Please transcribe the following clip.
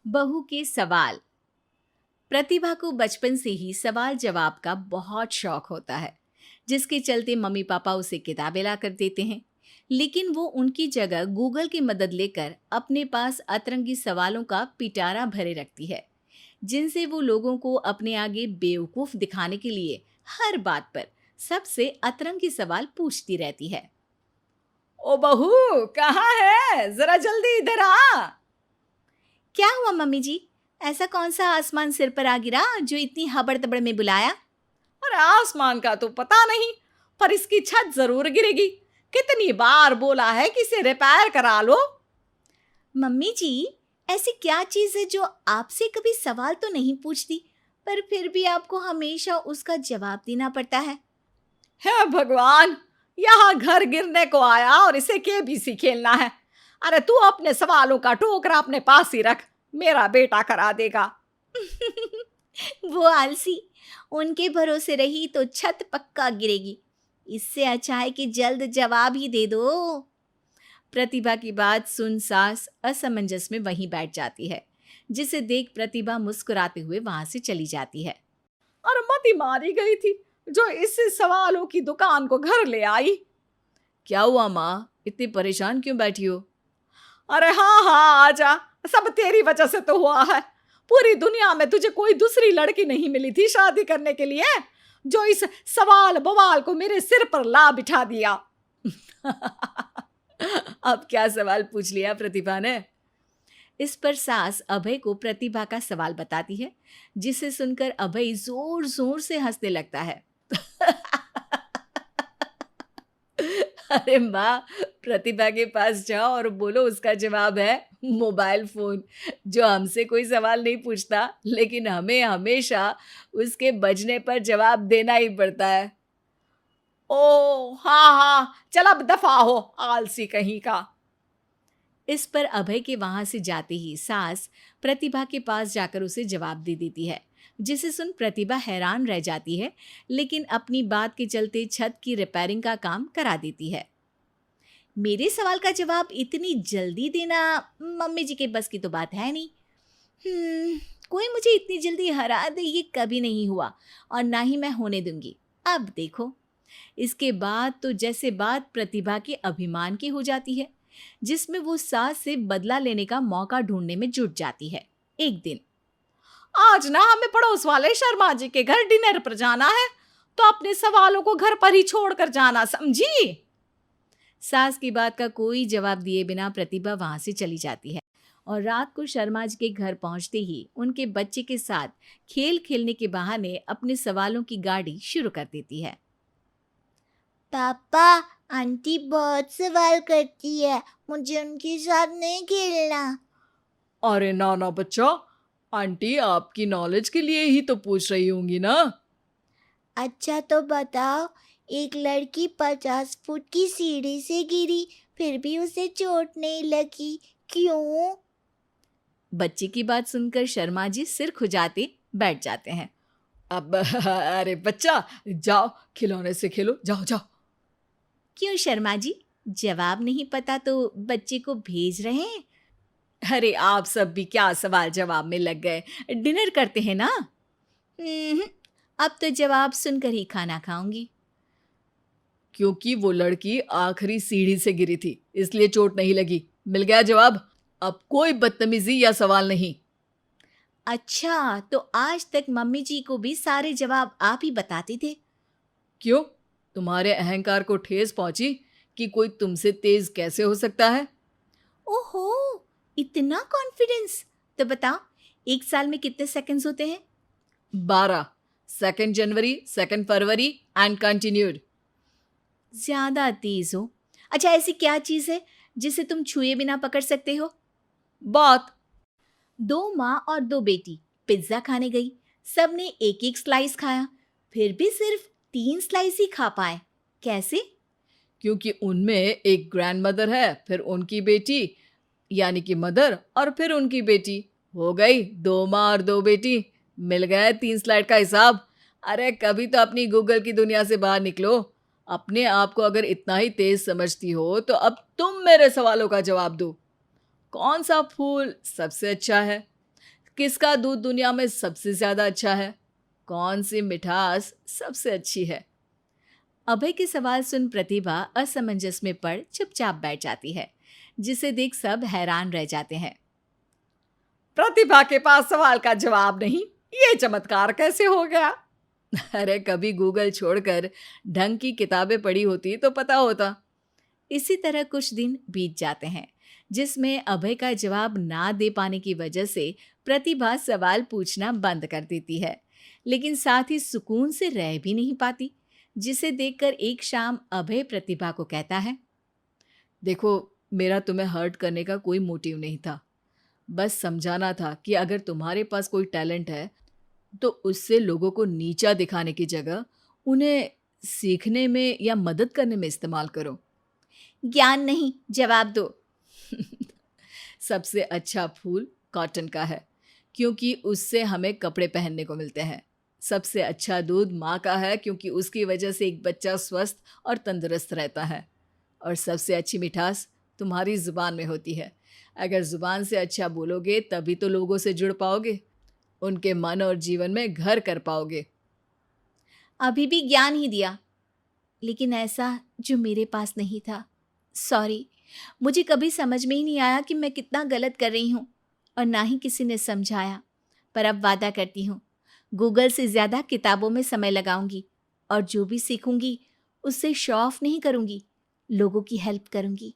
बहू के सवाल। प्रतिभा को बचपन से ही सवाल जवाब का बहुत शौक होता है, जिसके चलते मम्मी पापा उसे किताबें ला कर देते हैं। लेकिन वो उनकी जगह गूगल की मदद लेकर अपने पास अतरंगी सवालों का पिटारा भरे रखती है, जिनसे वो लोगों को अपने आगे बेवकूफ दिखाने के लिए हर बात पर सबसे अतरंगी सवाल पूछती रहती है। ओ बहू, कहाँ है? जरा जल्दी इधर आ। क्या हुआ मम्मी जी? ऐसा कौन सा आसमान सिर पर आ गिरा जो इतनी हबड़ तबड़ में बुलाया? अरे आसमान का तो पता नहीं, पर इसकी छत जरूर गिरेगी। कितनी बार बोला है कि इसे रिपेयर करा लो। मम्मी जी, ऐसी क्या चीज है जो आपसे कभी सवाल तो नहीं पूछती, पर फिर भी आपको हमेशा उसका जवाब देना पड़ता है? हे भगवान, यहाँ घर गिरने को आया और इसे केबीसी खेलना है। अरे तू अपने सवालों का टोकरा अपने पास ही रख, मेरा बेटा करा देगा। वो आलसी, उनके भरोसे रही तो छत पक्का गिरेगी। इससे अच्छा है कि जल्द जवाब ही दे दो। प्रतिभा की बात सुन सास असमंजस में वहीं बैठ जाती है, जिसे देख प्रतिभा मुस्कुराते हुए वहां से चली जाती है। और मती मारी गई थी जो इस सवालों की दुकान को घर ले आई। क्या हुआ माँ, इतनी परेशान क्यों बैठी हो? अरे हाँ हाँ, आजा, सब तेरी वजह से तो हुआ है। पूरी दुनिया में तुझे कोई दूसरी लड़की नहीं मिली थी शादी करने के लिए, जो इस सवाल बवाल को मेरे सिर पर ला बिठा दिया। अब क्या सवाल पूछ लिया प्रतिभा ने? इस पर सास अभय को प्रतिभा का सवाल बताती है, जिसे सुनकर अभय जोर जोर से हंसने लगता है। अरे माँ, प्रतिभा के पास जाओ और बोलो उसका जवाब है मोबाइल फोन, जो हमसे कोई सवाल नहीं पूछता, लेकिन हमें हमेशा उसके बजने पर जवाब देना ही पड़ता है। ओ हाँ हाँ, चल अब दफा हो, आलसी कहीं का। इस पर अभय के वहां से जाते ही सास प्रतिभा के पास जाकर उसे जवाब दे देती है, जिसे सुन प्रतिभा हैरान रह जाती है, लेकिन अपनी बात के चलते छत की रिपेयरिंग का काम करा देती है। मेरे सवाल का जवाब इतनी जल्दी देना मम्मी जी के बस की तो बात है नहीं। कोई मुझे इतनी जल्दी हरा दे ये कभी नहीं हुआ, और ना ही मैं होने दूंगी। अब देखो। इसके बाद तो जैसे बात प्रतिभा के अभिमान की हो जाती है, जिसमें वो सास से बदला लेने का मौका ढूंढने में जुट जाती है। एक दिन आज ना हमें पड़ोस वाले शर्मा जी के घर डिनर पर जाना है, तो अपने सवालों को घर पर ही छोड़कर जाना, समझी? सास की बात का कोई जवाब दिए बिना प्रतिभा वहां से चली जाती है, और रात को शर्मा जी के घर पहुंचते ही उनके बच्चे के साथ खेल खेलने के बहाने अपने सवालों की गाड़ी शुरू कर देती है। पापा, आंटी बहुत सवाल करती है, मुझे उनके साथ नहीं खेलना। अरे ना ना बच्चा, आंटी आपकी नॉलेज के लिए ही तो पूछ रही होंगी ना। अच्छा तो बताओ, एक लड़की 50 फुट की सीढ़ी से गिरी, फिर भी उसे चोट नहीं लगी, क्यों? बच्चे की बात सुनकर शर्मा जी सिर खुजाते बैठ जाते हैं। अब अरे बच्चा, जाओ खिलौने से खेलो, जाओ जाओ। क्यों शर्मा जी, जवाब नहीं पता तो बच्चे को भेज रहे हैं? अरे आप सब भी क्या सवाल जवाब में लग गए, डिनर करते हैं ना। अब तो जवाब सुनकर ही खाना खाऊंगी। क्योंकि वो लड़की आखिरी सीढ़ी से गिरी थी, इसलिए चोट नहीं लगी। मिल गया जवाब। अब कोई बदतमीजी या सवाल नहीं। अच्छा, तो आज तक मम्मी जी को भी सारे जवाब आप ही बताते थे? क्यों, तुम्हारे अहंकार को ठेस पहुंची कि कोई तुमसे तेज कैसे हो सकता है? ओहो, इतना कॉन्फिडेंस! तो बताओ, एक साल में कितने सेकंड्स होते हैं? 12। 2 जनवरी, 2 फरवरी एंड कंटिन्यूड। ज्यादा तेज हो। अच्छा, ऐसी क्या चीज है जिसे तुम छुए बिना पकड़ सकते हो? बात। 2 माँ और 2 बेटी पिज्जा खाने गई। सबने एक एक स्लाइस खाया, फिर भी सिर्फ 3 स्लाइस ही खा पाए। कैसे? क्योंकि उनमें एक ग्रैंड मदर है, फिर उनकी बेटी यानी कि मदर, और फिर उनकी बेटी। हो गई 2 माँ और 2 बेटी। मिल गया 3 स्लाइड का हिसाब। अरे कभी तो अपनी गूगल की दुनिया से बाहर निकलो। अपने आप को अगर इतना ही तेज समझती हो तो अब तुम मेरे सवालों का जवाब दो। कौन सा फूल सबसे अच्छा है? किसका दूध दुनिया में सबसे ज्यादा अच्छा है? कौन सी मिठास सबसे अच्छी है? अभय के सवाल सुन प्रतिभा असमंजस में पड़ चुपचाप बैठ जाती है, जिसे देख सब हैरान रह जाते हैं। प्रतिभा के पास सवाल का जवाब नहीं, ये चमत्कार कैसे हो गया? अरे कभी गूगल छोड़कर ढंग की किताबें पढ़ी होती तो पता होता। इसी तरह कुछ दिन बीत जाते हैं, जिसमें अभय का जवाब ना दे पाने की वजह से प्रतिभा सवाल पूछना बंद कर देती है, लेकिन साथ ही सुकून से रह भी नहीं पाती, जिसे देखकर एक शाम अभय प्रतिभा को कहता है। देखो, मेरा तुम्हें हर्ट करने का कोई मोटिव नहीं था। बस समझाना था कि अगर तुम्हारे पास कोई टैलेंट है तो उससे लोगों को नीचा दिखाने की जगह उन्हें सीखने में या मदद करने में इस्तेमाल करो। ज्ञान नहीं, जवाब दो। सबसे अच्छा फूल कॉटन का है, क्योंकि उससे हमें कपड़े पहनने को मिलते हैं। सबसे अच्छा दूध माँ का है, क्योंकि उसकी वजह से एक बच्चा स्वस्थ और तंदुरुस्त रहता है। और सबसे अच्छी मिठास तुम्हारी ज़ुबान में होती है। अगर ज़ुबान से अच्छा बोलोगे तभी तो लोगों से जुड़ पाओगे, उनके मन और जीवन में घर कर पाओगे। अभी भी ज्ञान ही दिया, लेकिन ऐसा जो मेरे पास नहीं था। सॉरी, मुझे कभी समझ में ही नहीं आया कि मैं कितना गलत कर रही हूँ, और ना ही किसी ने समझाया। पर अब वादा करती हूँ, गूगल से ज़्यादा किताबों में समय लगाऊंगी, और जो भी सीखूंगी उससे शो ऑफ नहीं करूंगी, लोगों की हेल्प करूंगी।